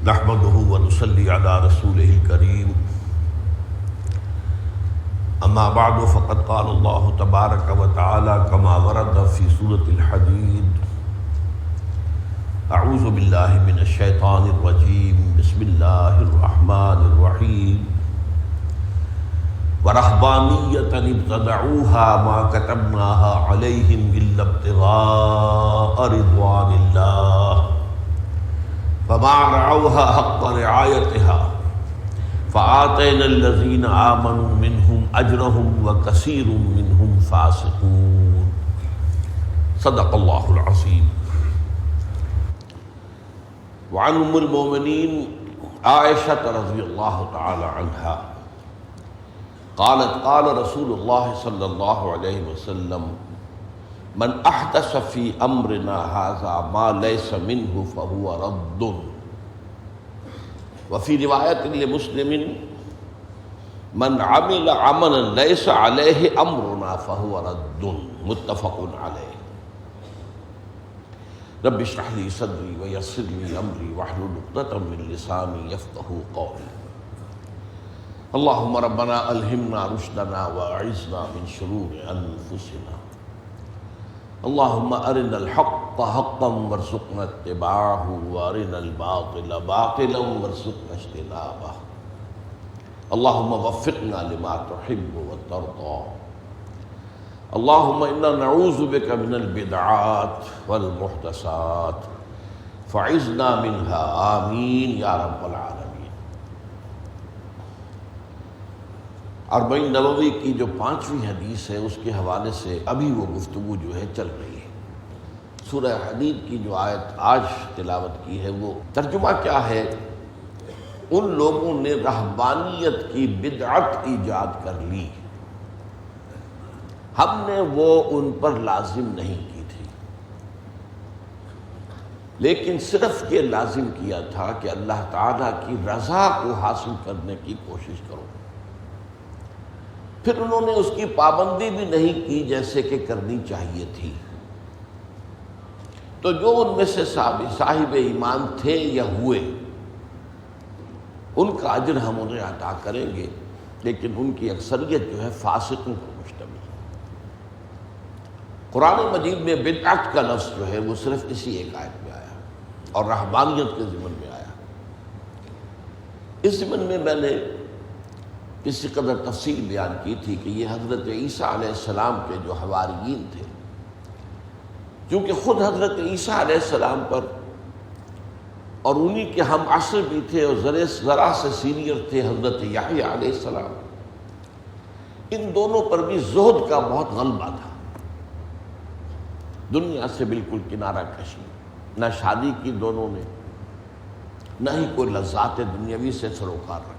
نحمده ونصلي على رسوله الكريم اما بعد فقد قال الله تبارك وتعالى كما ورد في سورة الحديد اعوذ بالله من الشيطان الرجيم بسم الله الرحمن الرحيم ورهبانية ابتدعوها ما كتبناها عليهم إلا ابتغاء رضوان الله فما رعوها حق رعايتها فآتينا الذين آمنوا منهم أجرهم وكثير منهم فاسقون صدق الله العظيم. وعن ام المؤمنين عائشة رضي الله تعالى عنها قالت قال رسول الله صلى الله عليه وسلم من احدث في امرنا هذا ما ليس منه فهو رد وفي رواية لمسلم من عمل عملا ليس عليه امرنا فهو رد متفق عليه. رب اشرح لي صدري ويسر لي امري واحلل عقدة من لساني يفقهوا قولي. اللهم ربنا الہمنا رشدنا واعذنا من شرور انفسنا. اللهم ارنا الحق حقا وارزقنا اتباعه وارنا الباطل باطلا وارزقنا اجتنابه. اللهم وفقنا لما تحب وترضى. اللهم انا نعوذ بك من البدعات والمحدثات فاعذنا منها آمین یا رب العالمین. اربعین نبوی کی جو 5ویں حدیث ہے اس کے حوالے سے ابھی وہ گفتگو جو ہے چل رہی ہے. سورہ حدید کی جو آیت آج تلاوت کی ہے وہ ترجمہ کیا ہے؟ ان لوگوں نے رہبانیت کی بدعت ایجاد کر لی، ہم نے وہ ان پر لازم نہیں کی تھی، لیکن صرف یہ لازم کیا تھا کہ اللہ تعالیٰ کی رضا کو حاصل کرنے کی کوشش کرو. پھر انہوں نے اس کی پابندی بھی نہیں کی جیسے کہ کرنی چاہیے تھی. تو جو ان میں سے صاحب ایمان تھے یا ہوئے ان کا اجر ہم انہیں عطا کریں گے، لیکن ان کی اکثریت جو ہے فاسقوں پر مشتمل ہے. قرآن مجید میں بدعت کا لفظ جو ہے وہ صرف اسی ایک آیت میں آیا اور رہبانیت کے ضمن میں آیا. اس ضمن میں میں نے کسی قدر تفصیل بیان کی تھی کہ یہ حضرت عیسیٰ علیہ السلام کے جو حواریین تھے، کیونکہ خود حضرت عیسیٰ علیہ السلام پر اور انہی کے ہم عصر بھی تھے اور ذرا سے سینئر تھے حضرت یحییٰ علیہ السلام، ان دونوں پر بھی زہد کا بہت غلبہ تھا. دنیا سے بالکل کنارہ کشی، نہ شادی کی دونوں نے، نہ ہی کوئی لذات دنیاوی سے سروکار رکھا.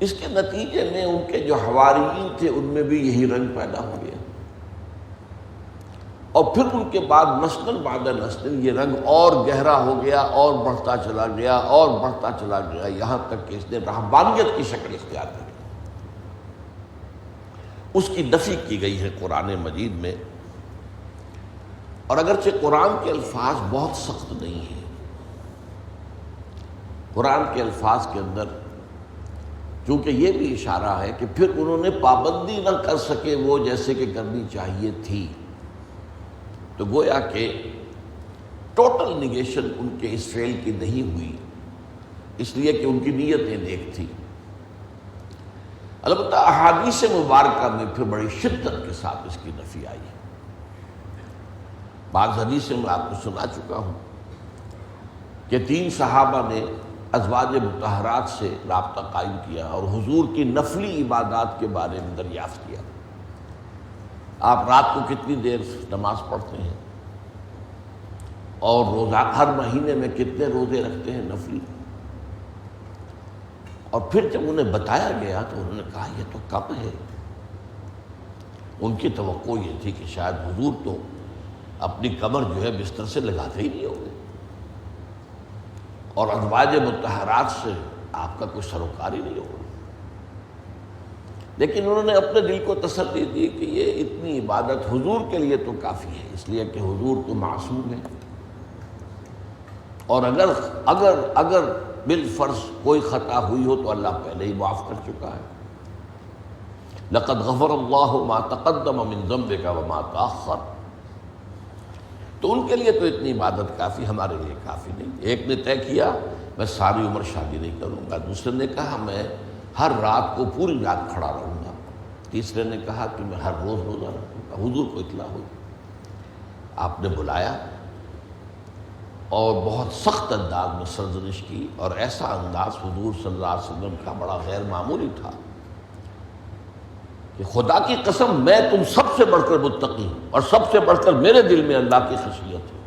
اس کے نتیجے میں ان کے جو حواریین تھے ان میں بھی یہی رنگ پیدا ہو گیا، اور پھر ان کے بعد نسل بعد نسل یہ رنگ اور گہرا ہو گیا اور بڑھتا چلا گیا اور بڑھتا چلا گیا، یہاں تک کہ اس نے رہبانیت کی شکل اختیار کر لی. اس کی نفی کی گئی ہے قرآن مجید میں، اور اگرچہ قرآن کے الفاظ بہت سخت نہیں ہیں، قرآن کے الفاظ کے اندر چونکہ یہ بھی اشارہ ہے کہ پھر انہوں نے پابندی نہ کر سکے وہ جیسے کہ کرنی چاہیے تھی، تو گویا کہ ٹوٹل نگیشن ان کے اس فعل کی نہیں ہوئی، اس لیے کہ ان کی نیتیں نیک تھی. البتہ احادیث مبارکہ میں پھر بڑی شدت کے ساتھ اس کی نفی آئی ہے. بعض حدیثیں میں آپ کو سنا چکا ہوں کہ 3 صحابہ نے ازواج مطہرات سے رابطہ قائم کیا اور حضور کی نفلی عبادات کے بارے میں دریافت کیا. آپ رات کو کتنی دیر نماز پڑھتے ہیں اور روزہ ہر مہینے میں کتنے روزے رکھتے ہیں نفلی؟ اور پھر جب انہیں بتایا گیا تو انہوں نے کہا یہ تو کم ہے. ان کی توقع یہ تھی کہ شاید حضور تو اپنی کمر جو ہے بستر سے لگاتے ہی نہیں ہوں گے، اور ازواج مطہرات سے آپ کا کوئی سروکار ہی نہیں ہوگا. لیکن انہوں نے اپنے دل کو تسلی دی کہ یہ اتنی عبادت حضور کے لیے تو کافی ہے، اس لیے کہ حضور تو معصوم ہے اور اگر بالفرض کوئی خطا ہوئی ہو تو اللہ پہلے ہی معاف کر چکا ہے. لقد غفر اللہ ما تقدم من ذنبک وما تأخر. تو ان کے لیے تو اتنی عبادت کافی، ہمارے لیے کافی نہیں. ایک نے طے کیا میں ساری عمر شادی نہیں کروں گا، دوسرے نے کہا میں ہر رات کو پوری رات کھڑا رہوں گا، تیسرے نے کہا کہ میں ہر روز روزہ رکھوں گا. حضور کو اطلاع ہوئی، آپ نے بلایا اور بہت سخت انداز میں سرزنش کی، اور ایسا انداز حضور صلی اللہ علیہ وسلم کا بڑا غیر معمولی تھا کہ خدا کی قسم میں تم سب سے بڑھ کر متقی ہوں اور سب سے بڑھ کر میرے دل میں اللہ کی خشیت ہے،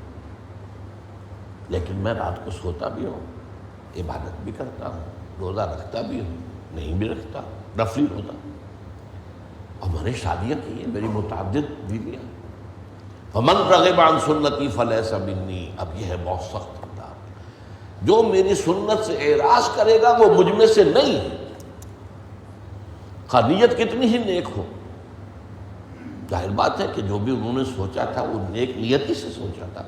لیکن میں رات کو سوتا بھی ہوں، عبادت بھی کرتا ہوں، روزہ رکھتا بھی ہوں، نہیں بھی رکھتا، نفلی روزہ، اور میں نے شادیاں کی ہیں، میری متعدد بیویاں. فمن رغب عن سنتی فلیس منی. اب یہ ہے بہت سخت انداز، جو میری سنت سے اعراض کرے گا وہ مجھ میں سے نہیں ہے، خواہ نیت کتنی ہی نیک ہو. ظاہر بات ہے کہ جو بھی انہوں نے سوچا تھا وہ نیک نیتی سے سوچا تھا.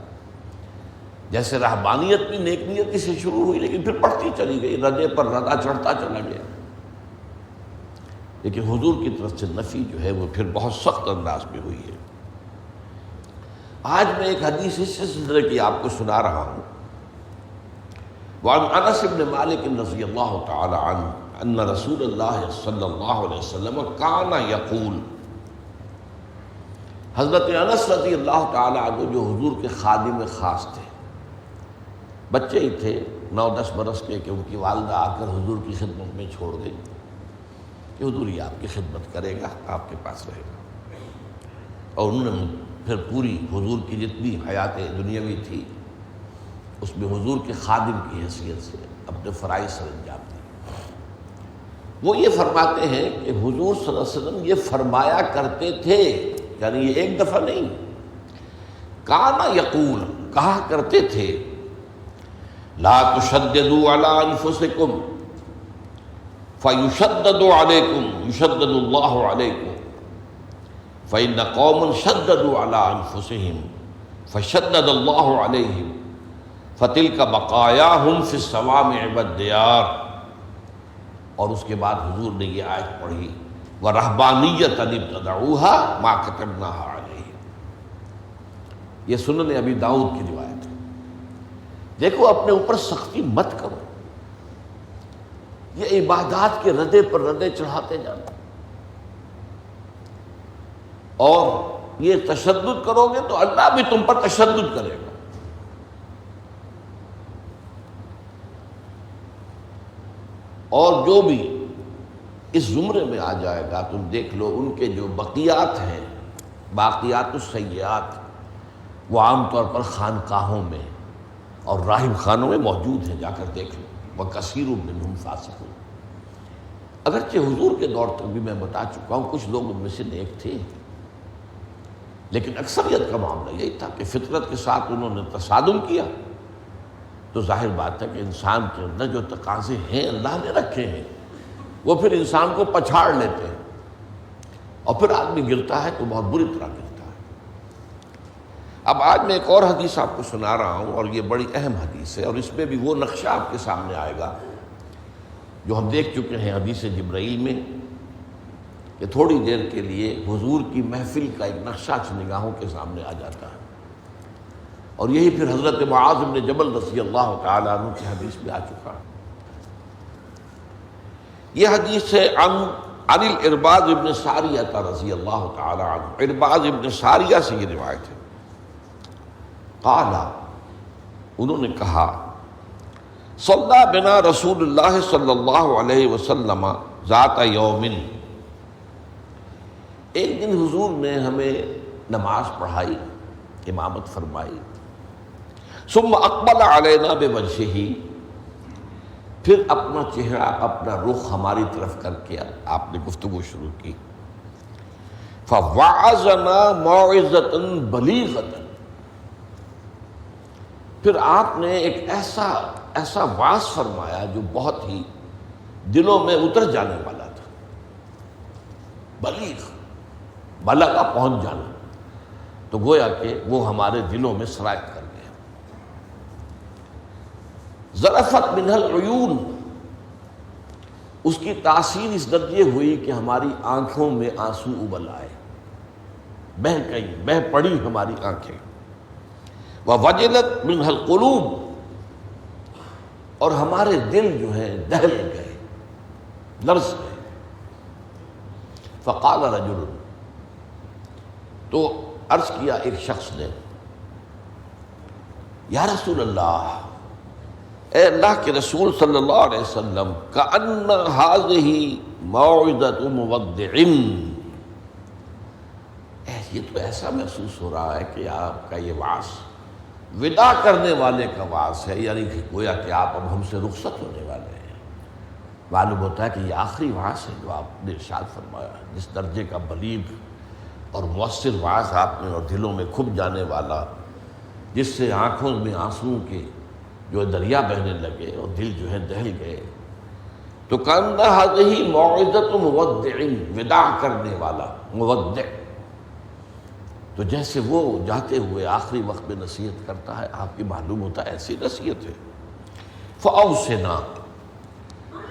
جیسے رہبانیت بھی نیک نیتی سے شروع ہوئی لیکن پھر بڑھتی چلی گئی، ردے پر ردہ چڑھتا چلا گیا. لیکن حضور کی طرف سے نفی جو ہے وہ پھر بہت سخت انداز میں ہوئی ہے. آج میں ایک حدیث اس سلسلے کی آپ کو سنا رہا ہوں. وعن انس بن مالک رضی اللہ تعالی عنہ ان رسول اللہ صلی اللہ علیہ وسلم کان یقول. حضرت انس رضی اللہ تعالی عنہ جو حضور کے خادم خاص تھے، بچے ہی تھے 9-10 برس کے، کہ ان کی والدہ آ کر حضور کی خدمت میں چھوڑ گئی کہ حضور یہ آپ کی خدمت کرے گا، آپ کے پاس رہے گا. اور انہوں نے پھر پوری حضور کی جتنی حیات دنیاوی تھی اس میں حضور کے خادم کی حیثیت سے اپنے فرائض سر انجام دیے. وہ یہ فرماتے ہیں کہ حضور صلی اللہ علیہ وسلم یہ فرمایا کرتے تھے، یعنی یہ ایک دفعہ نہیں، کانا یقول، کہا کرتے تھے، لا تشددوا علی انفسکم فیشدد علیکم یشدد اللہ علیکم فإن قوما شددوا على أنفسهم فشدد الله عليهم فتلك بقاياهم في الصوامع والديار. اور اس کے بعد حضور نے یہ آیت پڑھی وَرَهْبَانِيَّةً ابْتَدَعُوهَا مَا كَتَبْنَاهَا عَلَيْهِمْ. یہ سنن ابی داؤد کی روایت ہے. دیکھو اپنے اوپر سختی مت کرو، یہ عبادات کے ردے پر ردے چڑھاتے جانا، اور یہ تشدد کرو گے تو اللہ بھی تم پر تشدد کرے گا. اور جو بھی اس زمرے میں آ جائے گا تم دیکھ لو ان کے جو بقیات ہیں، باقیات السیئات، وہ عام طور پر خانقاہوں میں اور راہب خانوں میں موجود ہیں، جا کر دیکھ لو. وَكَثِيرٌ مِّنْهُمْ فَاسِقُونَ. اگرچہ حضور کے دور تک بھی میں بتا چکا ہوں کچھ لوگ ان میں سے نیک تھے، لیکن اکثریت کا معاملہ یہی تھا کہ فطرت کے ساتھ انہوں نے تصادم کیا. تو ظاہر بات ہے کہ انسان کے اندر جو تقاضے ہیں اللہ نے رکھے ہیں وہ پھر انسان کو پچھاڑ لیتے ہیں، اور پھر آدمی گرتا ہے تو بہت بری طرح گرتا ہے. اب آج میں ایک اور حدیث آپ کو سنا رہا ہوں، اور یہ بڑی اہم حدیث ہے، اور اس میں بھی وہ نقشہ آپ کے سامنے آئے گا جو ہم دیکھ چکے ہیں حدیث جبرائیل میں، کہ تھوڑی دیر کے لیے حضور کی محفل کا ایک نقشہ نگاہوں کے سامنے آ جاتا ہے. اور یہی پھر حضرت معاذ بن جبل رضی اللہ تعالیٰ عنہ کی حدیث میں آ چکا. یہ حدیث ہے عن الارباض ابن ساریہ رضی اللہ تعالیٰ عنہ. ارباض ابن ساریہ سے یہ روایت ہے. قال، انہوں نے کہا، صلی بنا رسول اللہ صلی اللہ علیہ وسلم ذات یوم. ایک دن حضور نے ہمیں نماز پڑھائی، امامت فرمائی. ثم اقبل علینا بوجہہ، پھر اپنا چہرہ، اپنا رخ ہماری طرف کر کے آپ نے گفتگو شروع کی. فوعظنا موعظۃ بلیغۃ، پھر آپ نے ایک ایسا واعظ فرمایا جو بہت ہی دلوں میں اتر جانے والا تھا. بلیغ، بلغ پہنچ جانا، تو گویا کہ وہ ہمارے دلوں میں سرایت کر گیا. ذرفت منہ العیون، اس کی تاثیر اس درجے ہوئی کہ ہماری آنکھوں میں آنسو ابل آئے، بہہ گئی، بہہ پڑی ہماری آنکھیں۔ وَوَجِلَتْ مِنْهَا الْقُلُوبُ، اور ہمارے دل جو ہیں دہل گئے، لرز گئے۔ فقال رجل، تو عرض کیا ایک شخص نے، یا رسول اللہ، اے اللہ کے رسول صلی اللہ علیہ وسلم، کأن هذه موعظة مودع، یہ تو ایسا محسوس ہو رہا ہے کہ آپ کا یہ وعظ وداع کرنے والے کا وعظ ہے، یعنی کہ گویا کہ آپ اب ہم سے رخصت ہونے والے ہیں۔ معلوم ہوتا ہے کہ یہ آخری وعظ ہے جو آپ نے ارشاد فرمایا، جس درجے کا بلیغ اور مؤثر وعظ آپ نے، اور دلوں میں کھب جانے والا، جس سے آنکھوں میں آنسو کے جو دریا بہنے لگے اور دل جو ہے دہل گئے۔ تو کأن هذه موعظة مودع، وداع کرنے والا، مودع، تو جیسے وہ جاتے ہوئے آخری وقت میں نصیحت کرتا ہے، آپ کی معلوم ہوتا ہے ایسی نصیحت ہے۔ فأوصنا،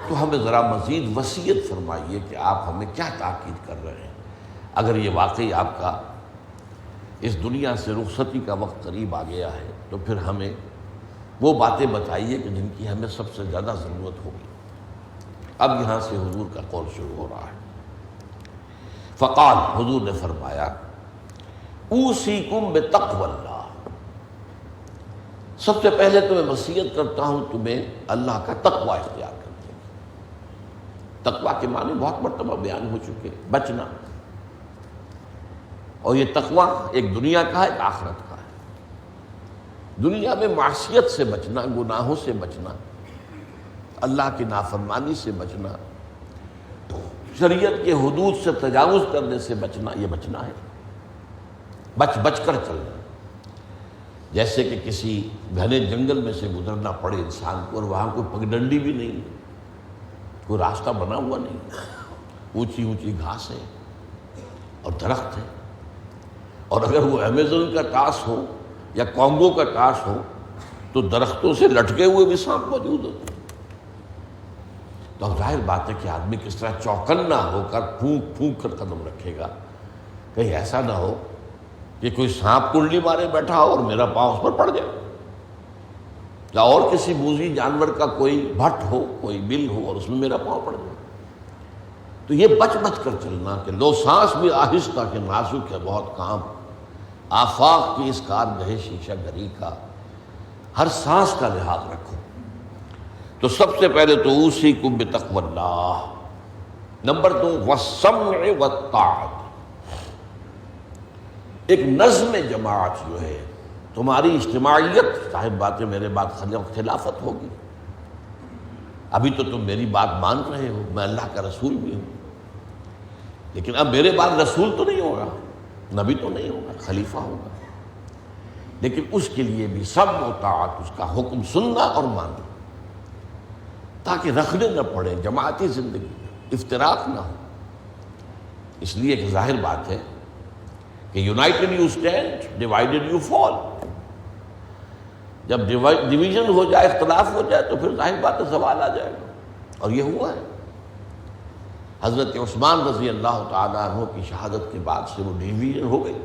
تو ہمیں ذرا مزید وصیت فرمائیے کہ آپ ہمیں کیا تاکید کر رہے ہیں۔ اگر یہ واقعی آپ کا اس دنیا سے رخصتی کا وقت قریب آ گیا ہے تو پھر ہمیں وہ باتیں بتائیے کہ جن کی ہمیں سب سے زیادہ ضرورت ہوگی۔ اب یہاں سے حضور کا قول شروع ہو رہا ہے۔ فقال، حضور نے فرمایا، اوصیکم بتقوی اللہ، سب سے پہلے تو میں وصیت کرتا ہوں تمہیں اللہ کا تقوی اختیار کرنے کی۔ تقوی کے معنی بہت مرتبہ بیان ہو چکے، بچنا، اور یہ تقوی ایک دنیا کا ہے، ایک آخرت کا ہے۔ دنیا میں معصیت سے بچنا، گناہوں سے بچنا، اللہ کی نافرمانی سے بچنا، شریعت کے حدود سے تجاوز کرنے سے بچنا، یہ بچنا ہے، بچ بچ کر چلنا۔ جیسے کہ کسی گھنے جنگل میں سے گزرنا پڑے انسان کو، اور وہاں کوئی پگڈنڈی بھی نہیں، کوئی راستہ بنا ہوا نہیں، اونچی اونچی گھاس ہے اور درخت ہے، اور اگر وہ امیزون کا ٹاس ہو یا کانگو کا ٹاس ہو تو درختوں سے لٹکے ہوئے بھی سانپ موجود ہوتے ہیں۔ تو اب ظاہر بات ہے کہ آدمی کس طرح چوکنا ہو کر پھونک پھونک کر قدم رکھے گا، کہیں ایسا نہ ہو کہ کوئی سانپ کنڈلی مارے بیٹھا ہو اور میرا پاؤں اس پر پڑ جائے، یا اور کسی موذی جانور کا کوئی بھٹ ہو، کوئی بل ہو اور اس میں میرا پاؤں پڑ جائے۔ تو یہ بچ بچ کر چلنا کہ لو سانس بھی آہستہ کہ نازک ہے بہت کام، آفاق کی اس کارگہ شیشہ گری کا، ہر سانس کا لحاظ رکھو۔ تو سب سے پہلے تو اوصیکم بتقوی اللہ، نمبر 2 والسمع والطاعت، ایک نظم جماعت جو ہے، تمہاری اجتماعیت، صاحب بات ہے میرے بات خلافت ہوگی، ابھی تو تم میری بات مان رہے ہو، میں اللہ کا رسول بھی ہوں، لیکن اب میرے بعد رسول تو نہیں ہوگا، نبی تو نہیں ہوگا، خلیفہ ہوگا، لیکن اس کے لیے بھی سمع و طاعت، اس کا حکم سننا اور ماننا، تاکہ رکھنے نہ پڑے، جماعتی زندگی میں افتراق نہ ہو۔ اس لیے ایک ظاہر بات ہے کہ United you stand, divided you fall. جب ڈویژن ہو جائے، اختلاف ہو جائے، تو پھر ظاہر بات ہے زوال آ جائے گا، اور یہ ہوا ہے۔ حضرت عثمان رضی اللہ تعالیٰ عنہ کی شہادت کے بعد سے وہ ڈویژن ہو گئی،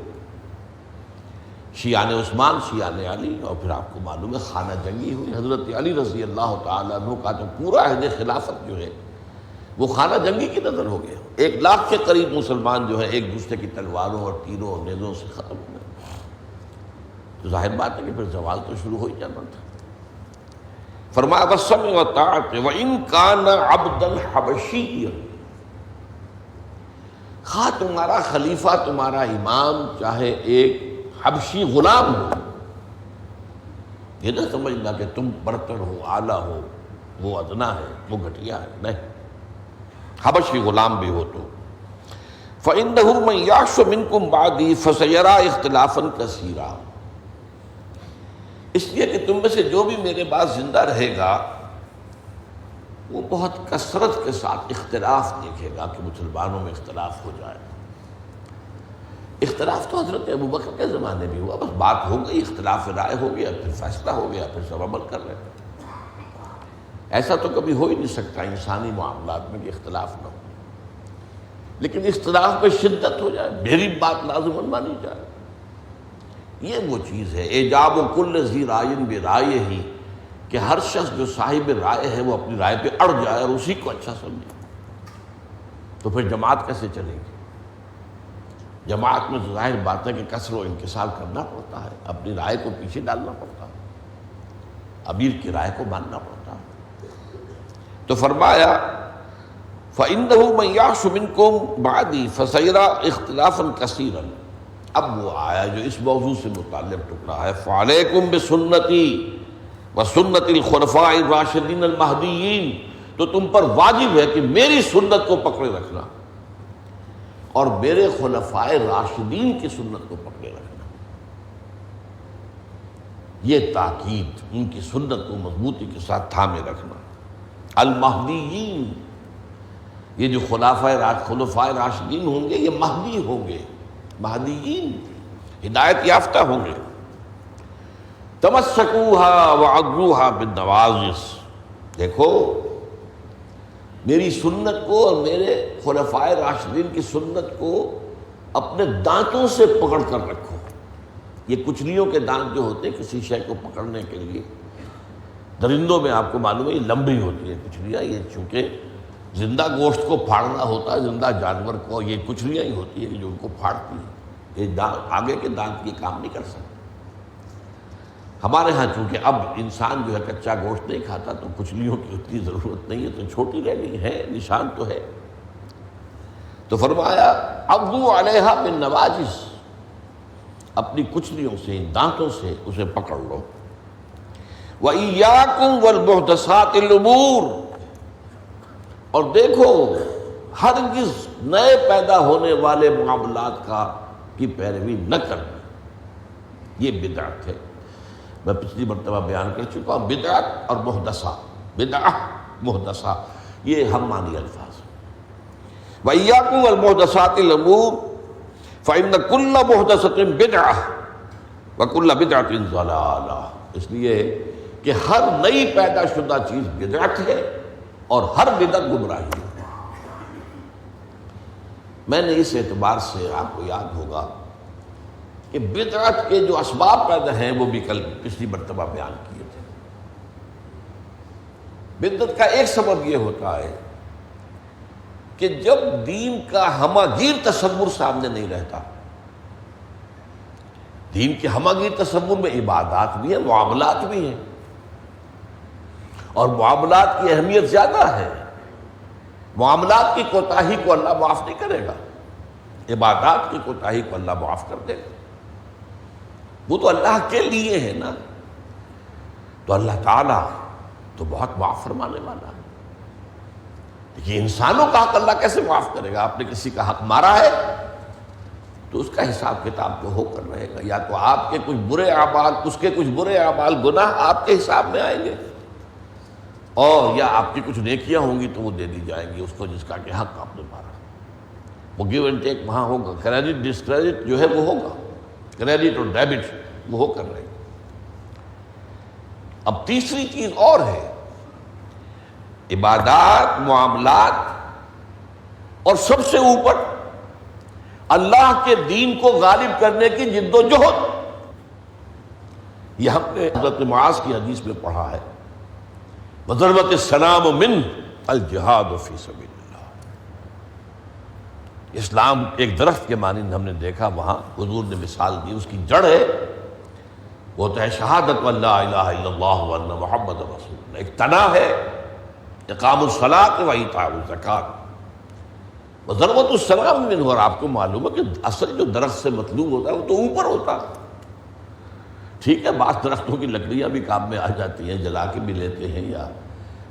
شیعان عثمان، شیعان علی، اور پھر آپ کو معلوم ہے خانہ جنگی ہوئی۔ حضرت علی رضی اللہ تعالیٰ عنہ کا جو پورا عہد خلافت جو ہے وہ خانہ جنگی کی نظر ہو گیا، 1 لاکھ کے قریب مسلمان جو ہے ایک دوسرے کی تلواروں اور تیروں اور نیزوں سے ختم ہو گئے۔ تو ظاہر بات ہے کہ پھر زوال تو شروع ہو ہی جانا تھا۔ فرمایا والسمع والطاعت وَإِن كَانَ عَبْدًا حَبَشِيًّا، خواہ تمہارا خلیفہ، تمہارا امام چاہے ایک حبشی غلام ہو، یہ نہ سمجھنا کہ تم برتر ہو، اعلیٰ ہو، وہ ادنا ہے، وہ گھٹیا ہے، نہیں، حبشی غلام بھی ہو تو فَإِنَّهُ مَن يَعْشُ مِنكُم بَعْدِي فَسَيَرَىٰ اخْتِلَافًا كَثِيرًا، اس لیے کہ تم میں سے جو بھی میرے بعد زندہ رہے گا وہ بہت کثرت کے ساتھ اختلاف دیکھے گا کہ مسلمانوں میں اختلاف ہو جائے۔ اختلاف تو حضرت ابوبکر کے زمانے بھی ہوا، بس بات ہو گئی، اختلاف رائے ہو گیا، پھر فیصلہ ہو گیا، پھر سب عمل کر رہے ہیں۔ ایسا تو کبھی ہو ہی نہیں سکتا انسانی معاملات میں کہ اختلاف نہ ہو، لیکن اختلاف میں شدت ہو جائے، میری بات لازماً مانی جائے، یہ وہ چیز ہے ایجاب کل ذی رائے برائے ہی، کہ ہر شخص جو صاحب رائے ہے وہ اپنی رائے پہ اڑ جائے اور اسی کو اچھا سمجھے، تو پھر جماعت کیسے چلے گی؟ جماعت میں ظاہر بات ہے کہ کسر و انکسار کرنا پڑتا ہے، اپنی رائے کو پیچھے ڈالنا پڑتا ہے، امیر کی رائے کو ماننا پڑتا ہے۔ تو فرمایا فَإِنَّهُ مَن يَعْشُ مِنكُم بَعْدِي فَسَيَرَىٰ اخْتِلَافًا كَثِيرًا۔ اب وہ آیا جو اس موضوع سے متعلق ٹکڑا ہے، فَعَلَيْكُمْ بِسُنَّتِي وَسُنَّتِ الْخُلَفَاءِ الرَّاشِدِينَ الْمَهْدِيِّينَ، تو تم پر واجب ہے کہ میری سنت کو پکڑے رکھنا اور میرے خلفائے راشدین کی سنت کو پکڑے رکھنا، یہ تاکید، ان کی سنت کو مضبوطی کے ساتھ تھامے رکھنا۔ المہدیین، یہ جو خلفائے راشدین ہوں گے یہ مہدی ہوں گے، مہدیین ہدایت یافتہ ہوں گے۔ تمسکوہا وعضوہا بالنواجذ، دیکھو میری سنت کو اور میرے خلفائے راشدین کی سنت کو اپنے دانتوں سے پکڑ کر رکھو۔ یہ کچلیوں کے دانت جو ہوتے ہیں کسی شے کو پکڑنے کے لیے، درندوں میں آپ کو معلوم ہے یہ لمبی ہوتی ہے کچلیاں، یہ چونکہ زندہ گوشت کو پھاڑنا ہوتا ہے، زندہ جانور کو یہ کچلیاں ہی ہوتی ہیں جو ان کو پھاڑتی ہیں، یہ آگے کے دانت یہ کام نہیں کر سکتے۔ ہمارے ہاں چونکہ اب انسان جو ہے کچا گوشت نہیں کھاتا تو کچلیوں کی اتنی ضرورت نہیں ہے، تو چھوٹی رہ گئی ہے، نشان تو ہے۔ تو فرمایا عضوا علیہا بالنواجذ، اپنی کچلیوں سے، دانتوں سے اسے پکڑ لو۔ وَإِيَّاكُمْ وَالْمُحْدَثَاتِ الْأُمُورِ، اور دیکھو ہرگز نئے پیدا ہونے والے معاملات کی پیروی نہ کرنا، یہ بدعت ہے۔ میں پچھلی مرتبہ بیان کر چکا ہوں، بدعت اور محدثہ، بدعہ محدثہ یہ ہم معنی الفاظ ہیں۔ وَإِيَّاكُمْ وَالْمُحْدَثَاتِ الْأُمُورِ فَإِنَّ كُلَّ مُحْدَثَةٍ بِدْعَةٍ وَكُلَّ بِدْعَةٍ ضَلَالَةٍ، اس لیے کہ ہر نئی پیدا شدہ چیز بدعت ہے اور ہر بدعت گمراہی ہے۔ میں نے اس اعتبار سے آپ کو یاد ہوگا کہ بدعت کے جو اسباب پیدا ہیں وہ بھی کل پچھلی مرتبہ بیان کیے تھے۔ بدعت کا ایک سبب یہ ہوتا ہے کہ جب دین کا ہمہ گیر تصور سامنے نہیں رہتا، دین کے ہمہ گیر تصور میں عبادات بھی ہیں، معاملات بھی ہیں، اور معاملات کی اہمیت زیادہ ہے، معاملات کی کوتاہی کو اللہ معاف نہیں کرے گا، عبادات کی کوتاہی کو اللہ معاف کر دے گا، وہ تو اللہ کے لیے ہے نا، تو اللہ تعالیٰ تو بہت معاف فرمانے والا ہے۔ لیکن انسانوں کا حق اللہ کیسے معاف کرے گا؟ آپ نے کسی کا حق مارا ہے تو اس کا حساب کتاب تو ہو کر رہے گا، یا تو آپ کے کچھ برے اعمال، اس کے کچھ برے اعمال، گناہ آپ کے حساب میں آئیں گے، اور یا آپ کی کچھ نیکیاں ہوں گی تو وہ دے دی جائیں گی اس کو جس کا کہ حق آپ نے مارا۔ وہ گیو اینڈ ٹیک وہاں ہوگا، کریڈٹ ڈسکریڈٹ جو ہے وہ ہوگا، کریڈٹ اور ڈیبٹ وہ ہو کر رہے گا۔ اب تیسری چیز اور ہے، عبادات، معاملات، اور سب سے اوپر اللہ کے دین کو غالب کرنے کی جد و جہد۔ یہ ہم نے حضرت معاذ کی حدیث میں پڑھا ہے، وَضَرْبَتِ السَّلَامُ مِنْ الْجِہَادُ فِي سَبِيلِ اللَّهِ۔ اسلام ایک درخت کے مانند ہم نے دیکھا، وہاں حضور نے مثال دی، اس کی جڑ ہے وہ تو ہے شہادت اللہ الہ الا اللہ وان محمد رسول اللہ، ایک تنا ہے اقام الصلاۃ و ایتاء الزکوٰۃ وضربۃ السلام منہ، اور آپ کو معلوم ہے کہ اصل جو درخت سے مطلوب ہوتا ہے وہ تو اوپر ہوتا ہے۔ ٹھیک ہے، بعض درختوں کی لکڑیاں بھی کام میں آ جاتی ہیں، جلا کے بھی لیتے ہیں، یا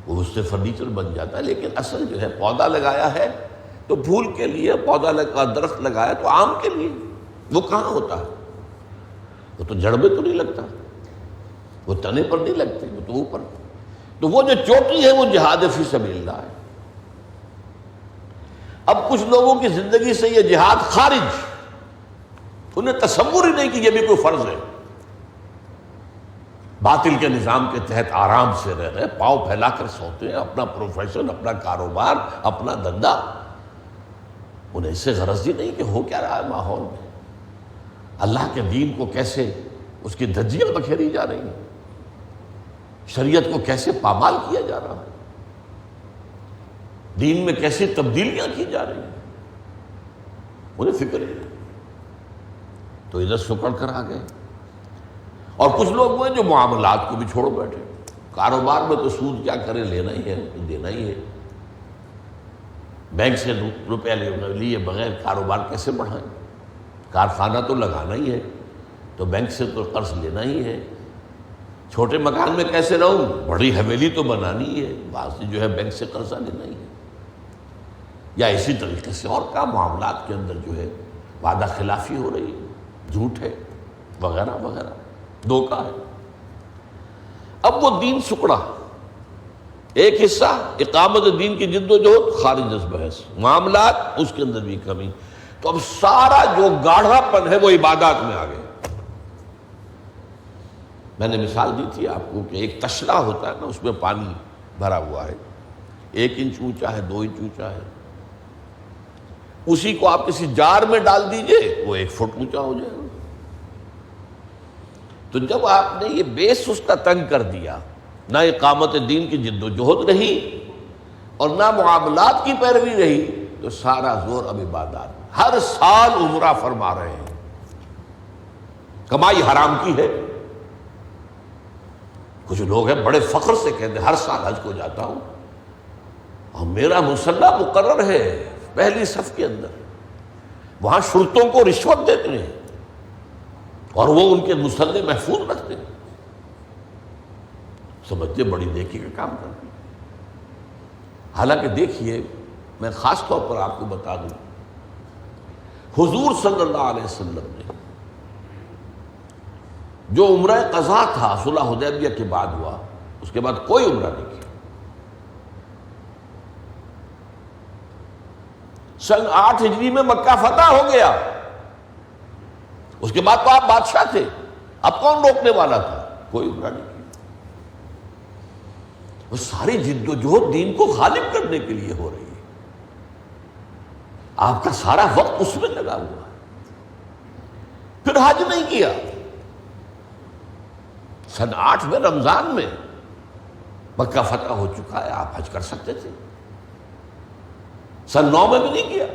وہ اس سے فرنیچر بن جاتا ہے، لیکن اصل جو ہے پودا لگایا ہے تو پھول کے لیے، پودا لگا درخت لگایا تو آم کے لیے، وہ کہاں ہوتا ہے؟ وہ تو جڑ میں تو نہیں لگتا، وہ تنے پر نہیں لگتے، وہ تو اوپر۔ تو وہ جو چوٹی ہے وہ جہاد فی سبیل اللہ ہے۔ اب کچھ لوگوں کی زندگی سے یہ جہاد خارج، انہیں تصور ہی نہیں کہ یہ بھی کوئی فرض ہے۔ باطل کے نظام کے تحت آرام سے رہ رہے، پاؤں پھیلا کر سوتے ہیں، اپنا پروفیشن، اپنا کاروبار، اپنا دھندا، انہیں اس سے غرض ہی نہیں کہ ہو کیا رہا ہے ماحول میں، اللہ کے دین کو کیسے اس کی دھجیاں بکھیری جا رہی ہیں، شریعت کو کیسے پامال کیا جا رہا ہے، دین میں کیسی تبدیلیاں کی جا رہی ہیں، انہیں فکر ہے، تو ادھر سکڑ کر آ گئے۔ اور کچھ لوگ ہوئے جو معاملات کو بھی چھوڑ بیٹھے، کاروبار میں تو سود کیا کرے، لینا ہی ہے، دینا ہی ہے، بینک سے روپیہ لیے بغیر کاروبار کیسے بڑھائیں، کارخانہ تو لگانا ہی ہے، تو بینک سے تو قرض لینا ہی ہے، چھوٹے مکان میں کیسے رہوں، بڑی حویلی تو بنانی ہی ہے، بعض جو ہے بینک سے قرضہ لینا ہی ہے، یا اسی طریقے سے اور کا معاملات کے اندر جو ہے وعدہ خلافی ہو رہی ہے، جھوٹ ہے وغیرہ وغیرہ، دھوکہ ہے۔ اب وہ دین سکڑا، ایک حصہ اقامت دین کی جد و جہد خارج از بحث، معاملات اس کے اندر بھی کمی، تو اب سارا جو گاڑھا پن ہے وہ عبادات میں آ گیا۔ میں نے مثال دی تھی آپ کو کہ ایک تشلا ہوتا ہے نا، اس میں پانی بھرا ہوا ہے، 1 انچ اونچا ہے، 2 انچ اونچا ہے، اسی کو آپ کسی جار میں ڈال دیجئے وہ 1 فٹ اونچا ہو جائے گا۔ تو جب آپ نے یہ بیس اس کا تنگ کر دیا، نہ اقامت دین کی جد و جہد رہی اور نہ معاملات کی پیروی رہی، تو سارا زور اب عبادات، ہر سال عمرہ فرما رہے ہیں، کمائی حرام کی ہے۔ کچھ لوگ ہیں بڑے فخر سے کہتے ہیں ہر سال حج کو جاتا ہوں، اور میرا مصلی مقرر ہے پہلی صف کے اندر، وہاں شرطوں کو رشوت دیتے ہیں اور وہ ان کے مصلی محفوظ رکھتے ہیں، سمجھتے بڑی نیکی کا کام کرتے ہیں۔ حالانکہ دیکھیے، میں خاص طور پر آپ کو بتا دوں، حضور صلی اللہ علیہ وسلم نے جو عمرہ قضا تھا صلح حدیبیہ کے بعد ہوا، اس کے بعد کوئی عمرہ نہیں کیا۔ سن 8 ہجری میں مکہ فتح ہو گیا، اس کے بعد تو آپ بادشاہ تھے، اب کون روکنے والا تھا؟ کوئی عمرہ نہیں کیا۔ وہ ساری جد و جہد دین کو غالب کرنے کے لیے ہو رہی ہے، آپ کا سارا وقت اس میں لگا ہوا ہے۔ پھر حج نہیں کیا، سن 8 میں رمضان میں مکہ فتح ہو چکا ہے، آپ حج کر سکتے تھے، سن 9 میں بھی نہیں کیا۔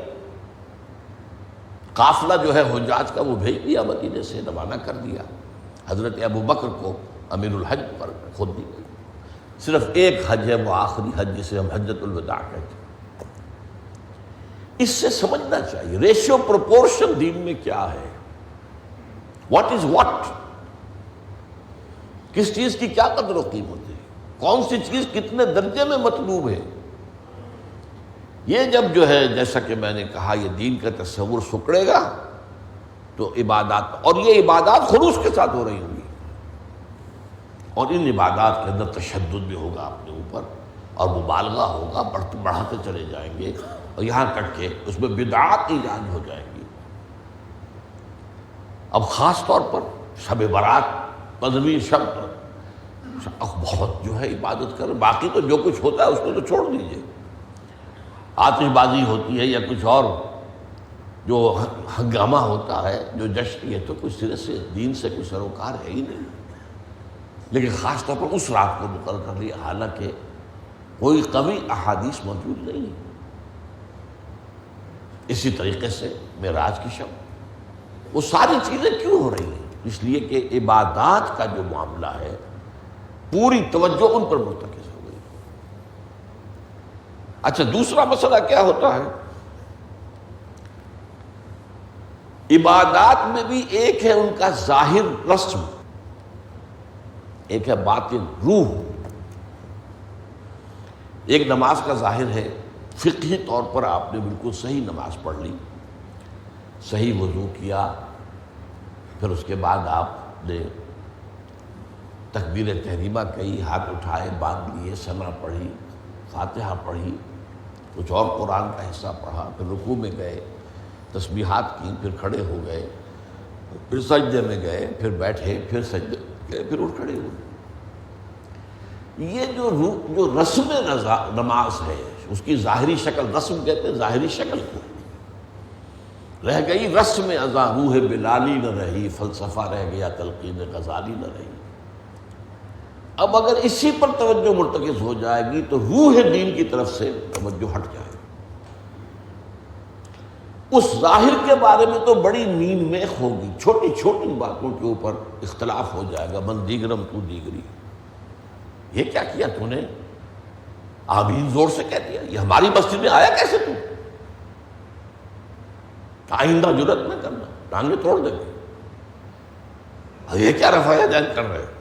قافلہ جو ہے حجاج کا وہ بھیج دیا، مدینے سے روانہ کر دیا، حضرت ابوبکر کو امیر الحج پر خود دی گئی۔ صرف ایک حج ہے، وہ آخری حج جسے ہم حجۃ الوداع کہتے ہیں۔ اس سے سمجھنا چاہیے ریشیو پروپورشن دین میں کیا ہے، واٹ از واٹ، کس چیز کی کیا قدر و قیمت ہے، کون سی چیز کتنے درجے میں مطلوب ہے۔ یہ جب جو ہے جیسا کہ میں نے کہا یہ دین کا تصور سکڑے گا تو عبادات، اور یہ عبادات خلوص کے ساتھ ہو رہی ہوں گی، اور ان عبادات کے اندر تشدد بھی ہوگا اپنے اوپر، اور مبالغہ ہوگا، بڑھاتے چلے جائیں گے، اور یہاں تک کہ اس میں بدعات ایجاد ہو جائیں گی۔ اب خاص طور پر شب برات، 15ویں شب پر بہت جو ہے عبادت کریں، باقی تو جو کچھ ہوتا ہے اس کو تو چھوڑ دیجئے، آتش بازی ہوتی ہے یا کچھ اور جو ہنگامہ ہوتا ہے، جو جشن، یہ تو کچھ سرے سے دین سے کوئی سروکار ہے ہی نہیں۔ لیکن خاص طور پر اس رات کو مقرر کر لیا، حالانکہ کوئی قوی احادیث موجود نہیں ہے۔ اسی طریقے سے معراج کی شب، وہ ساری چیزیں کیوں ہو رہی ہیں؟ اس لیے کہ عبادات کا جو معاملہ ہے پوری توجہ ان پر مرتکز ہو گئی۔ اچھا، دوسرا مسئلہ کیا ہوتا ہے؟ عبادات میں بھی ایک ہے ان کا ظاہر رسم، ایک ہے باطن روح۔ ایک نماز کا ظاہر ہے، فقہی طور پر آپ نے بالکل صحیح نماز پڑھ لی، صحیح وضو کیا، پھر اس کے بعد آپ نے تکبیر تحریمہ کہی، ہاتھ اٹھائے، باندھ لیے، ثنا پڑھی، فاتحہ پڑھی، کچھ اور قرآن کا حصہ پڑھا، پھر رکوع میں گئے، تسبیحات کی، پھر کھڑے ہو گئے، پھر سجدے میں گئے، پھر بیٹھے، پھر سجدے گئے، پھر اٹھ کھڑے ہوئے۔ یہ جو رسم نماز ہے اس کی ظاہری شکل، رسم کہتے ہیں ظاہری شکل کو، رہ گئی رسم ازاں روح بلالی نہ رہی، فلسفہ رہ گیا تلقین غزالی نہ رہی۔ اب اگر اسی پر توجہ مرتکز ہو جائے گی تو روح دین کی طرف سے توجہ ہٹ جائے گی۔ اس ظاہر کے بارے میں تو بڑی نیم میخ ہوگی، چھوٹی چھوٹی باتوں کے اوپر اختلاف ہو جائے گا، من دیگرم تو دیگری، یہ کیا کیا تو نے، آمین زور سے کہہ دیا، یہ ہماری مسجد میں آیا کیسے تو، آئندہ جرات نہ کرنا، ٹانگیں توڑ دیں گے، یہ کیا رفع دین کر رہے ہیں۔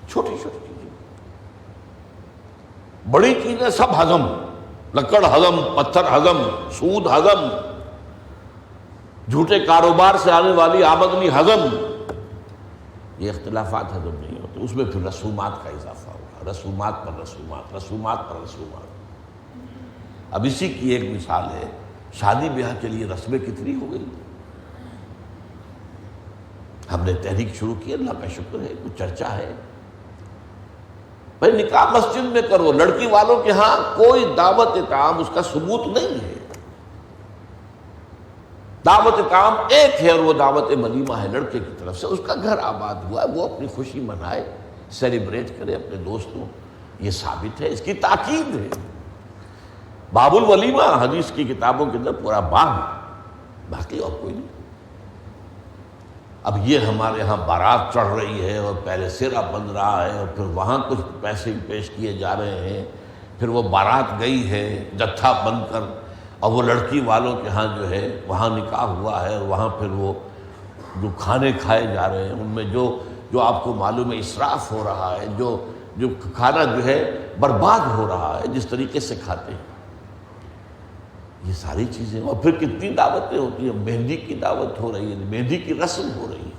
چھوٹی چھوٹی چیزیں، بڑی چیزیں سب ہضم، لکڑ ہضم، پتھر ہضم، سود ہضم، جھوٹے کاروبار سے آنے والی آمدنی ہضم، یہ اختلافات ہضم نہیں ہوتے، اس میں پھر رسومات کا اضافہ ہوگا، رسومات پر رسومات، رسومات پر رسومات۔ اب اسی کی ایک مثال ہے، شادی بیاہ کے لیے رسمیں کتنی ہو گئی۔ ہم نے تحریک شروع کی، اللہ کا شکر ہے، کچھ چرچا ہے، بھائی نکاح مسجد میں کرو، لڑکی والوں کے ہاں کوئی دعوت طعام اس کا ثبوت نہیں ہے۔ دعوت طعام ایک ہے اور وہ دعوت ولیمہ ہے لڑکے کی طرف سے، اس کا گھر آباد ہوا ہے، وہ اپنی خوشی منائے، سیلیبریٹ کرے اپنے دوستوں، یہ ثابت ہے، اس کی تاکید ہے۔ باب الولیمہ حدیث کی کتابوں کے اندر پورا باب ہے، باقی اور کوئی نہیں۔ اب یہ ہمارے ہاں بارات چڑھ رہی ہے اور پہلے سیرا بن رہا ہے اور پھر وہاں کچھ پیسے پیش کیے جا رہے ہیں، پھر وہ بارات گئی ہے جتھا بن کر، اور وہ لڑکی والوں کے ہاں جو ہے وہاں نکاح ہوا ہے، اور وہاں پھر وہ جو کھانے کھائے جا رہے ہیں ان میں جو آپ کو معلوم ہے اسراف ہو رہا ہے، جو کھانا جو ہے برباد ہو رہا ہے جس طریقے سے کھاتے ہیں، یہ ساری چیزیں، اور پھر کتنی دعوتیں ہوتی ہیں، مہندی کی دعوت ہو رہی ہے، مہندی کی رسم ہو رہی ہے،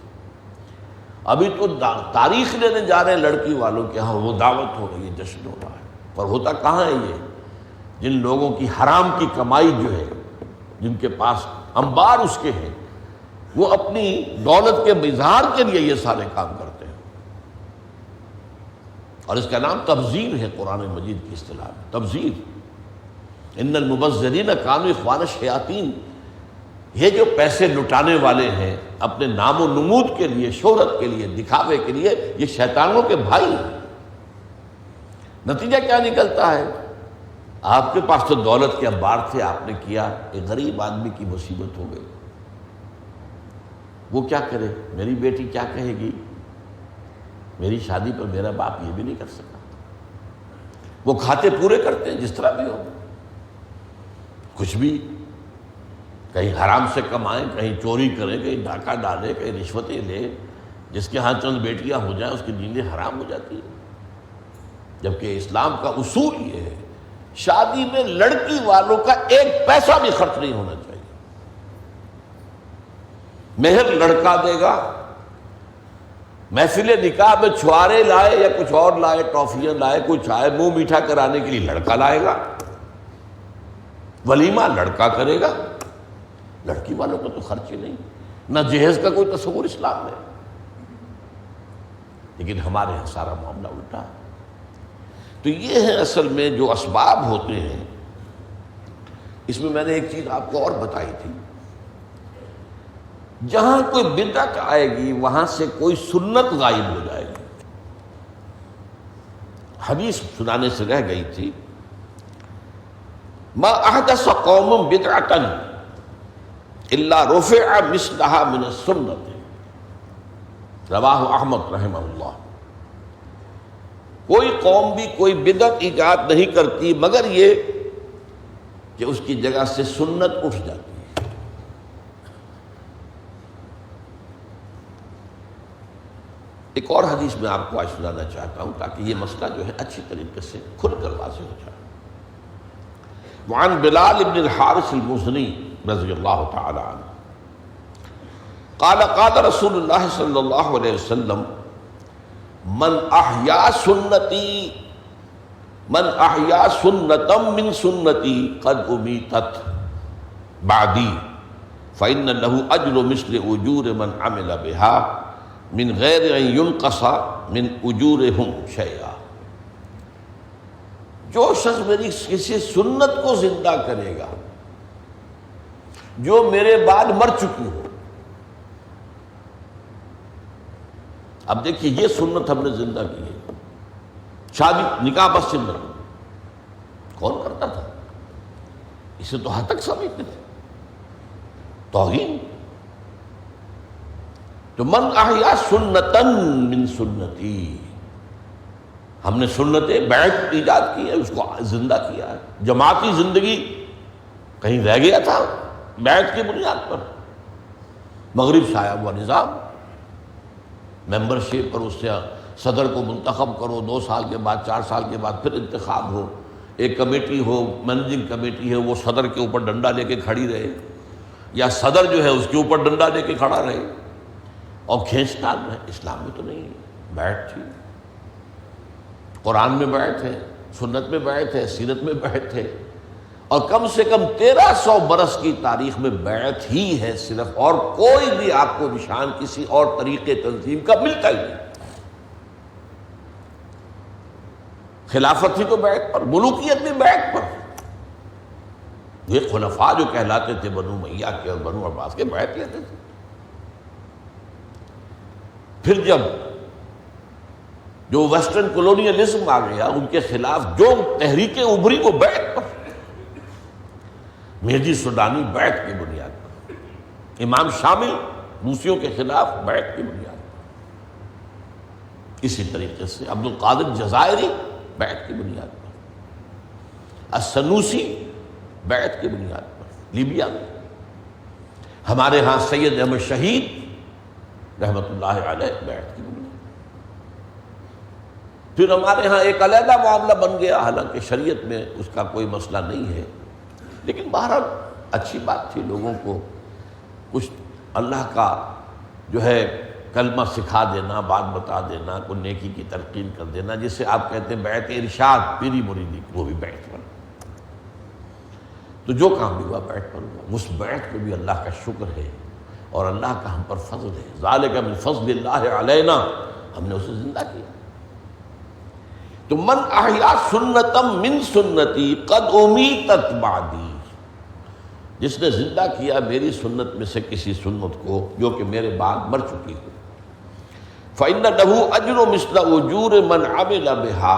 ابھی تو تاریخ لینے جا رہے ہیں لڑکی والوں کے ہاں، وہ دعوت ہو رہی ہے، جشن ہو رہا ہے، پر ہوتا کہاں ہے یہ؟ جن لوگوں کی حرام کی کمائی جو ہے، جن کے پاس انبار اس کے ہیں، وہ اپنی دولت کے اظہار کے لیے یہ سارے کام کرتے ہیں، اور اس کا نام تبذیر ہے قرآن مجید کی اصطلاح میں، تبذیر۔ ان المبذرین کانوا اخوان الشیاطین، یہ جو پیسے لٹانے والے ہیں اپنے نام و نمود کے لیے، شہرت کے لیے، دکھاوے کے لیے، یہ شیطانوں کے بھائی ہیں۔ نتیجہ کیا نکلتا ہے؟ آپ کے پاس تو دولت کے انبار تھے، آپ نے کیا، ایک غریب آدمی کی مصیبت ہو گئی، وہ کیا کرے؟ میری بیٹی کیا کہے گی؟ میری شادی پر میرا باپ یہ بھی نہیں کر سکا۔ وہ کھاتے پورے کرتے ہیں جس طرح بھی ہو، کچھ بھی، کہیں حرام سے کمائیں، کہیں چوری کریں، کہیں ڈاکہ ڈالیں، کہیں رشوتیں لیں، جس کے ہاں چند بیٹیاں ہو جائیں اس کی نیندیں حرام ہو جاتی ہیں۔ جبکہ اسلام کا اصول یہ ہے، شادی میں لڑکی والوں کا ایک پیسہ بھی خرچ نہیں ہونا چاہیے، مہر لڑکا دے گا، محفل نکاح میں چھوارے لائے یا کچھ اور لائے، ٹافیاں لائے، کچھ آئے، منہ میٹھا کرانے کے لیے لڑکا لائے گا، ولیمہ لڑکا کرے گا، لڑکی والوں کو تو خرچ ہی نہیں، نہ جہیز کا کوئی تصور اسلام میں۔ لیکن ہمارے یہاں سارا معاملہ الٹا ہے۔ تو یہ ہے اصل میں جو اسباب ہوتے ہیں۔ اس میں نے ایک چیز آپ کو اور بتائی تھی، جہاں کوئی بدعت آئے گی وہاں سے کوئی سنت غائب ہو جائے گی۔ حدیث سنانے سے رہ گئی تھی، ما احدث قوم بدعۃ الا رفع مثلها من السنۃ، رواہ احمد رحمہ اللہ۔ کوئی قوم بھی کوئی بدعت ایجاد نہیں کرتی مگر یہ کہ اس کی جگہ سے سنت اٹھ جاتی ہے۔ ایک اور حدیث میں آپ کو آج سنانا چاہتا ہوں تاکہ یہ مسئلہ جو ہے اچھی طریقے سے کھل کر واضح ہو جائے۔ وعن بلال بن الحارث المزنی رضی اللہ تعالی عنہ قال قال رسول اللہ صلی اللہ علیہ وسلم من احیا سنتی سنتا من سنتی قد امیتت بعدی فإن له اجر مثل اجور من عمل بها من غیر ان ينقص من اجورهم شیئا۔ جو شخص میری کسی سنت کو زندہ کرے گا جو میرے بعد مر چکی ہو. اب دیکھیے یہ سنت ہم نے زندہ کی ہے. شادی نکاح مسجد میں کون کرتا تھا؟ اسے تو ہتک سمجھتے تھے، توہین. تو من احیا سنتن من سنتی، ہم نے سنت بیعت ایجاد کی ہے، اس کو زندہ کیا ہے. جماعتی زندگی کہیں رہ گیا تھا بیعت کی بنیاد پر. مغرب سے آیا ہوا نظام، ممبرشپ اور اس سے صدر کو منتخب کرو، 2 سال کے بعد 4 سال کے بعد پھر انتخاب ہو، ایک کمیٹی ہو، مینجنگ کمیٹی ہے، وہ صدر کے اوپر ڈنڈا لے کے کھڑی رہے یا صدر جو ہے اس کے اوپر ڈنڈا لے کے کھڑا رہے اور کھینچتان میں. اسلام میں تو نہیں بیعت تھی. قرآن میں بیعت ہے، سنت میں بیعت ہے، سیرت میں بیعت ہے، اور کم سے کم 1300 برس کی تاریخ میں بیعت ہی ہے صرف، اور کوئی بھی آپ کو نشان کسی اور طریقے تنظیم کا ملتا ہی نہیں. خلافت ہی تو بیعت پر، ملوکیت بھی بیعت پر. یہ خلفاء جو کہلاتے تھے بنو امیہ کے اور بنو عباس کے، بیعت لیتے تھے. پھر جب جو ویسٹرن کولونیلزم آ گیا ان کے خلاف جو تحریکیں ابھری وہ بیعت پر. مہدی سوڈانی بیعت کی بنیاد پر، امام شامل روسیوں کے خلاف بیعت کی بنیاد پر، اسی طریقے سے عبد القادر جزائری بیعت کی بنیاد پر، السنوسی بیعت کی بنیاد پر لیبیا میں. ہمارے ہاں سید احمد شہید رحمۃ اللہ علیہ بیعت کی بنیاد. پھر ہمارے ہاں ایک علیحدہ معاملہ بن گیا، حالانکہ شریعت میں اس کا کوئی مسئلہ نہیں ہے، لیکن بہرحال اچھی بات تھی لوگوں کو کچھ اللہ کا جو ہے کلمہ سکھا دینا، بات بتا دینا، کوئی نیکی کی تلقین کر دینا، جسے آپ کہتے ہیں بیعت ارشاد پیری مریدی، وہ بھی بیعت پر. تو جو کام بھی ہوا بیعت پر ہوا. اس بیعت پہ بھی اللہ کا شکر ہے اور اللہ کا ہم پر فضل ہے. ذالک من فضل اللہ علینا، ہم نے اسے زندہ کیا. تو من احیا سنتم من سنتی قد امیتت بعدی، جس نے زندہ کیا میری سنت میں سے کسی سنت کو جو کہ میرے بعد مر چکی ہو، فإن له اجر مثل اجور من عمل بها،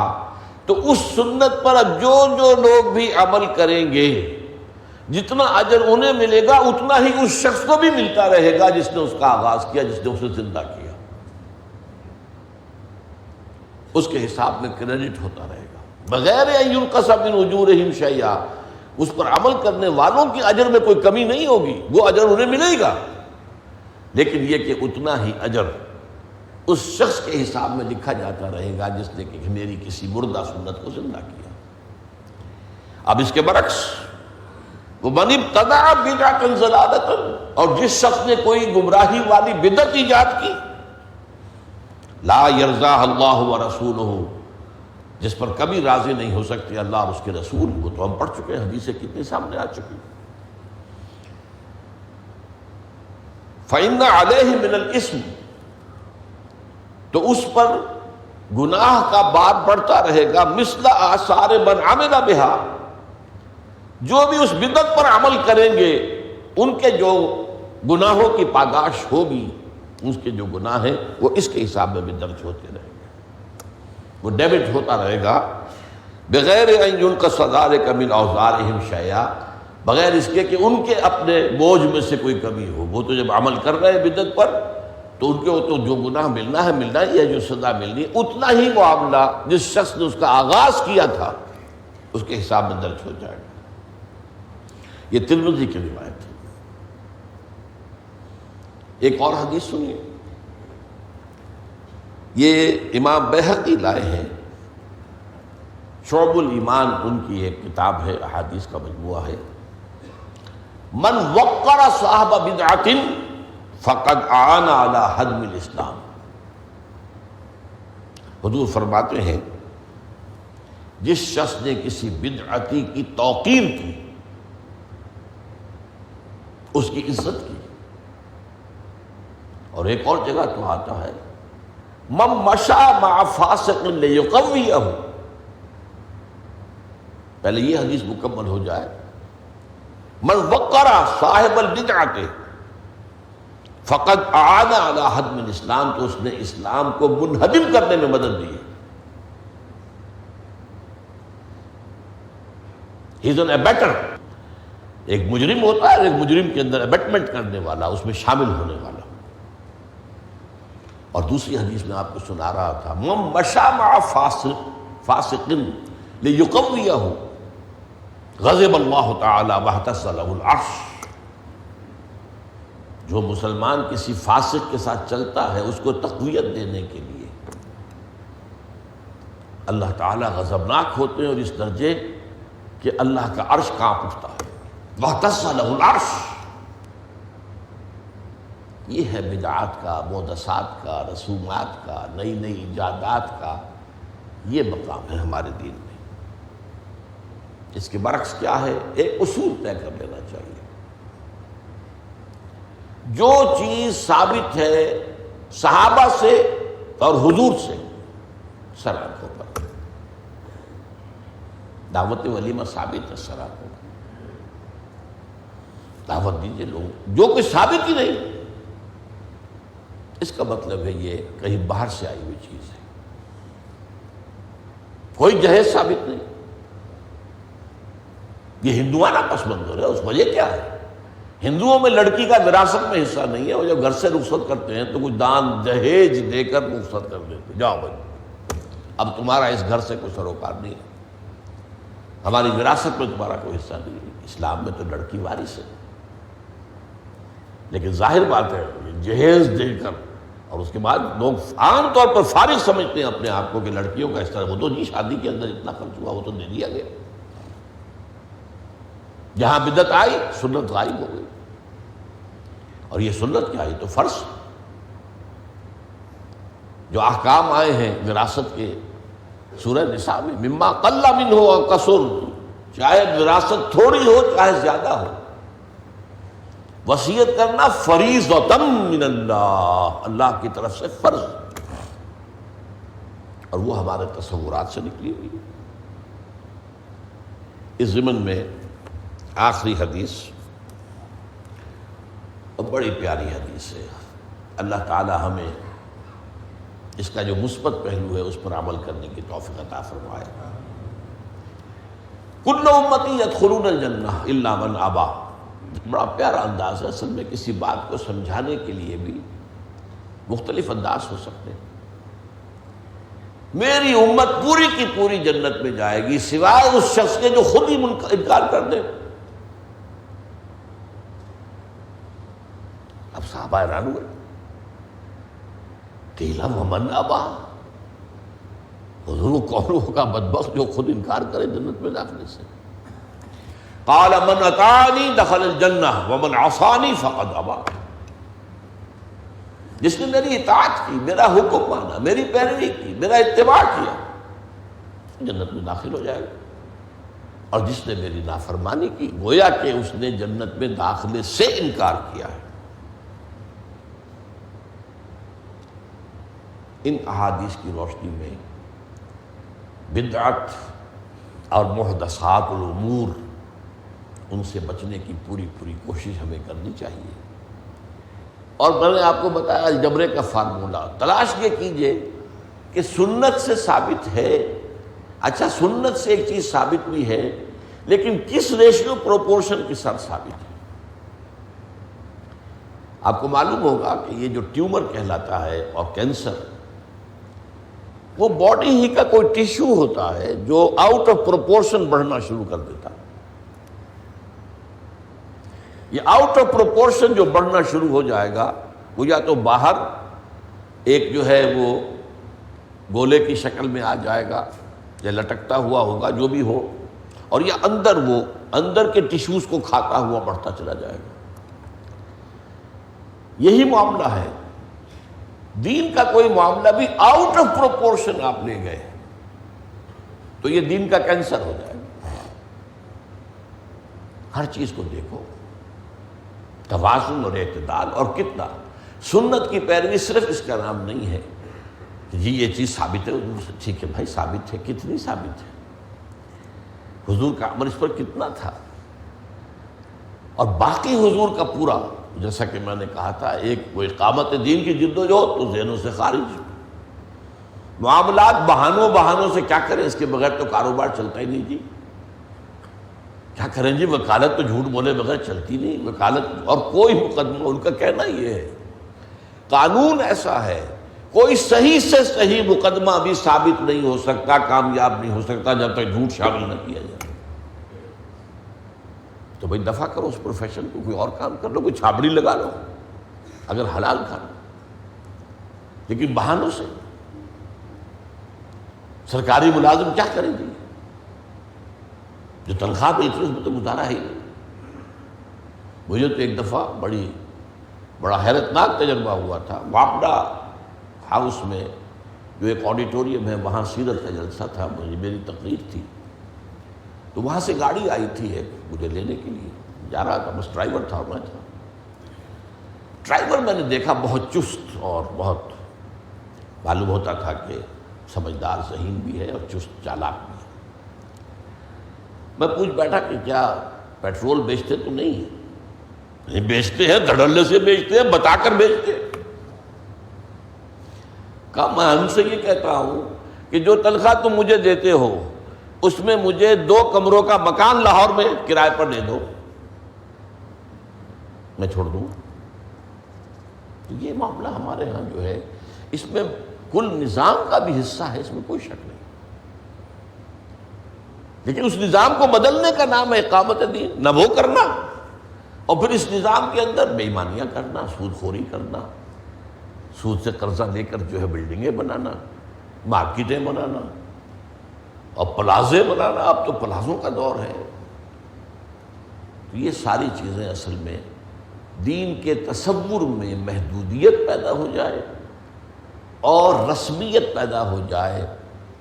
تو اس سنت پر اب جو لوگ بھی عمل کریں گے جتنا اجر انہیں ملے گا اتنا ہی اس شخص کو بھی ملتا رہے گا جس نے اس کا آغاز کیا، جس نے اسے زندہ کیا. اس کے حساب میں کریڈٹ ہوتا رہے گا بغیر ان ينقص من اجورهم شیئا. اس پر عمل کرنے والوں کی اجر میں کوئی کمی نہیں ہوگی، وہ اجر انہیں ملے گا، لیکن یہ کہ اتنا ہی اجر اس شخص کے حساب میں لکھا جاتا رہے گا جس نے کہ میری کسی مردہ سنت کو زندہ کیا. اب اس کے برعکس وَمَنِ ابْتَدَعَ بِدْعَةً ضَلَالَةً، اور جس شخص نے کوئی گمراہی والی بدعت ایجاد کی، لا یرضاہ اللہ ورسولہ، جس پر کبھی راضی نہیں ہو سکتے اللہ اور اس کے رسول، وہ تو ہم پڑھ چکے ہیں، حدیثیں کتنی سامنے آ چکی. فَإِنَّ عَلَيْهِ مِنَ الْإِثْمِ، تو اس پر گناہ کا بار بڑھتا رہے گا، مثل آثار من عمل بها، جو بھی اس بدعت پر عمل کریں گے ان کے جو گناہوں کی پاداش ہوگی، اس کے جو گناہ ہیں وہ اس کے حساب میں بھی درج ہوتے رہیں گے، وہ ڈیبٹ ہوتا رہے گا بغیر ان ينقص ذلك من اوزارهم شیئا، بغیر اس کے کہ ان کے اپنے بوجھ میں سے کوئی کمی ہو. وہ تو جب عمل کر رہے ہیں بدعت پر تو ان کے تو جو گناہ ملنا ہے ملنا ہی ہے، جو سزا ملنی ہے اتنا ہی معاملہ جس شخص نے اس کا آغاز کیا تھا اس کے حساب میں درج ہو جائے گا. یہ ترمذی کی روایت ہے. ایک اور حدیث سنیے، یہ امام بہقی لائے ہیں، شعب الایمان ان کی ایک کتاب ہے، احادیث کا مجموعہ ہے. من وقر صاحب بدعۃ فقد اعان علی ہدم الاسلام. حضور فرماتے ہیں جس شخص نے کسی بدعتی کی توقیر کی، اس کی عزت کی. اور ایک اور جگہ تو آتا ہے من مشى مع فاسق لیقویہ، پہلے یہ حدیث مکمل ہو جائے، من وقر صاحب البدعۃ فقد اعان علی ہدم الاسلام، تو اس نے اسلام کو منہدم کرنے میں مدد دی ہے. ہی از این ایبیٹر. ایک مجرم ہوتا ہے، ایک مجرم کے اندر ایبیٹمنٹ کرنے والا، اس میں شامل ہونے والا. اور دوسری حدیث میں آپ کو سنا رہا تھا، من مشى مع فاسق لیقویہ، غضب اللہ تعالی واہتز لہ العرش. جو مسلمان کسی فاسق کے ساتھ چلتا ہے اس کو تقویت دینے کے لیے اللہ تعالیٰ غضبناک ہوتے ہیں، اور اس درجے کہ اللہ کا عرش کانپ اٹھتا ہے. واہتز لہ العرش. یہ ہے بدعات کا، محدثات کا، رسومات کا، نئی نئی ایجادات کا یہ مقام ہے ہمارے دین میں. اس کے برعکس کیا ہے؟ ایک اصول طے کر لینا چاہیے. جو چیز ثابت ہے صحابہ سے اور حضور سے، سر آنکھوں پر. دعوت ولیمہ ثابت ہے، سر آنکھوں پر دعوت دیجیے لوگ. جو کچھ ثابت ہی نہیں، اس کا مطلب ہے یہ کہیں باہر سے آئی ہوئی چیز ہے. کوئی جہیز ثابت نہیں. یہ ہندوانہ پس منظر ہے. اس وجہ کیا ہے؟ ہندوؤں میں لڑکی کا وراثت میں حصہ نہیں ہے. وہ جب گھر سے رخصت کرتے ہیں تو کچھ دان جہیز دے کر رخصت کر دیتے، جاؤ بھائی اب تمہارا اس گھر سے کوئی سروکار نہیں ہے، ہماری وراثت میں تمہارا کوئی حصہ نہیں ہے. اسلام میں تو لڑکی وارث ہے. لیکن ظاہر بات ہے جہیز دے کر، اور اس کے بعد لوگ عام طور پر فارغ سمجھتے ہیں اپنے آپ کو کہ لڑکیوں کا اس طرح، وہ تو جی شادی کے اندر اتنا خرچ ہوا وہ تو دے دیا گیا. جہاں بدعت آئی سنت غائب ہو گئی. اور یہ سنت کیا ہے؟ تو فرض. جو احکام آئے ہیں وراثت کے سورہ نساء میں، مما قل منہ او کثر، چاہے وراثت تھوڑی ہو چاہے زیادہ ہو، وصیت کرنا فریضۃ من اللہ، اللہ کی طرف سے فرض. اور وہ ہمارے تصورات سے نکلی ہوئی ہے. اس ضمن میں آخری حدیث، اور بڑی پیاری حدیث ہے. اللہ تعالی ہمیں اس کا جو مثبت پہلو ہے اس پر عمل کرنے کی توفیق عطا فرمائے. کل امتی یدخلون الجنہ الا من ابا. بڑا پیارا انداز ہے. اصل میں کسی بات کو سمجھانے کے لیے بھی مختلف انداز ہو سکتے ہیں. میری امت پوری کی پوری جنت میں جائے گی سوائے اس شخص کے جو خود ہی انکار کر دے. اب صحابہ حیران ہوئے، قیل ومن ابا، حضور کون ہوگا بدبخت جو خود انکار کرے جنت میں داخلے سے؟ قال من اطاعنی دخل الجنہ ومن عصانی فقد ابا. جس نے میری اطاعت کی، میرا حکم مانا، میری پیروی کی، میرا اتباع کیا، جنت میں داخل ہو جائے گا. اور جس نے میری نافرمانی کی گویا کہ اس نے جنت میں داخلے سے انکار کیا ہے. ان احادیث کی روشنی میں بدعت اور محدثات الامور ان سے بچنے کی پوری کوشش ہمیں کرنی چاہیے. اور میں نے آپ کو بتایا الجبرے کا فارمولہ، تلاش یہ کیجئے کہ سنت سے ثابت ہے. اچھا سنت سے ایک چیز ثابت بھی ہے لیکن کس ریشیو پروپورشن کے ساتھ ثابت ہے. آپ کو معلوم ہوگا کہ یہ جو ٹیومر کہلاتا ہے اور کینسر، وہ باڈی ہی کا کوئی ٹیشو ہوتا ہے جو آؤٹ آف پروپورشن بڑھنا شروع کر دیتا ہے. یہ آؤٹ آف پروپورشن جو بڑھنا شروع ہو جائے گا وہ یا تو باہر ایک جو ہے وہ گولے کی شکل میں آ جائے گا یا لٹکتا ہوا ہوگا جو بھی ہو، اور یا اندر وہ اندر کے ٹیشوز کو کھاتا ہوا بڑھتا چلا جائے گا. یہی معاملہ ہے. دین کا کوئی معاملہ بھی آؤٹ آف پروپورشن آپ لے گئے تو یہ دین کا کینسر ہو جائے گا. ہر چیز کو دیکھو توازن اور اعتدال. اور کتنا سنت کی پیروی صرف اس کا نام نہیں ہے جی یہ چیز ثابت ہے حضور سے، ٹھیک ہے بھائی ثابت ہے، کتنی ثابت ہے؟ حضور کا عمل اس پر کتنا تھا، اور باقی حضور کا پورا، جیسا کہ میں نے کہا تھا، ایک وہ اقامت دین کی جد و جہد تو ذہنوں سے خارج، معاملات بہانوں سے کیا کریں، اس کے بغیر تو کاروبار چلتا ہی نہیں جی، کیا کریں جی، وکالت تو جھوٹ بولے بغیر چلتی نہیں، وکالت اور کوئی مقدمہ، ان کا کہنا یہ ہے قانون ایسا ہے، کوئی صحیح سے صحیح مقدمہ بھی ثابت نہیں ہو سکتا، کامیاب نہیں ہو سکتا جب تک جھوٹ شامل نہ کیا جائے۔ تو بھائی دفع کرو اس پروفیشن کو، کوئی اور کام کر لو، کوئی چھابڑی لگا لو اگر حلال کھانا، لیکن بہانوں سے سرکاری ملازم کیا کریں گے، جو تنخواہ پہ اتنے اس میں تو گزارا ہے ہی نہیں۔ مجھے تو ایک دفعہ بڑا حیرتناک تجربہ ہوا تھا، واپڈا ہاؤس میں جو ایک آڈیٹوریم ہے، وہاں سیرت کا جلسہ تھا، میری تقریر تھی، تو وہاں سے گاڑی آئی تھی ایک مجھے لینے کے لیے، جا رہا تھا، بس ڈرائیور تھا، میں تھا۔ ڈرائیور میں نے دیکھا بہت چست اور بہت معلوم ہوتا تھا کہ سمجھدار ذہین بھی ہے اور چست چالاک بھی ہے۔ میں پوچھ بیٹھا کہ کیا پیٹرول بیچتے تو نہیں؟ نہیں بیچتے ہیں، دھڑلے سے بیچتے ہیں، بتا کر بیچتے ہیں۔ کہا میں ان سے یہ کہتا ہوں کہ جو تنخواہ تم مجھے دیتے ہو اس میں مجھے 2 کمروں کا مکان لاہور میں کرائے پر دے دو، میں چھوڑ دوں۔ تو یہ معاملہ ہمارے ہاں جو ہے، اس میں کل نظام کا بھی حصہ ہے، اس میں کوئی شک نہیں، لیکن اس نظام کو بدلنے کا نام ہے اقامت دین، نہ وہ کرنا، اور پھر اس نظام کے اندر بے ایمانیاں کرنا، سود خوری کرنا، سود سے قرضہ لے کر جو ہے بلڈنگیں بنانا، مارکیٹیں بنانا اور پلازے بنانا، اب تو پلازوں کا دور ہے۔ تو یہ ساری چیزیں اصل میں دین کے تصور میں محدودیت پیدا ہو جائے اور رسمیت پیدا ہو جائے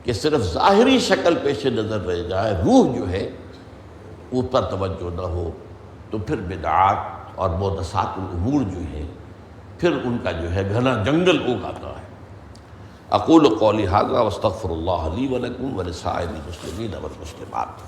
کہ صرف ظاہری شکل پیش نظر رہ جائے، روح جو ہے اوپر توجہ نہ ہو، تو پھر بدعات اور محدثات الامور جو ہیں پھر ان کا جو ہے گھنا جنگل اگ آتا ہے۔ اقول قولی ھذا واستغفر اللہ لی ولکم ولسائر المسلمین والمسلمات۔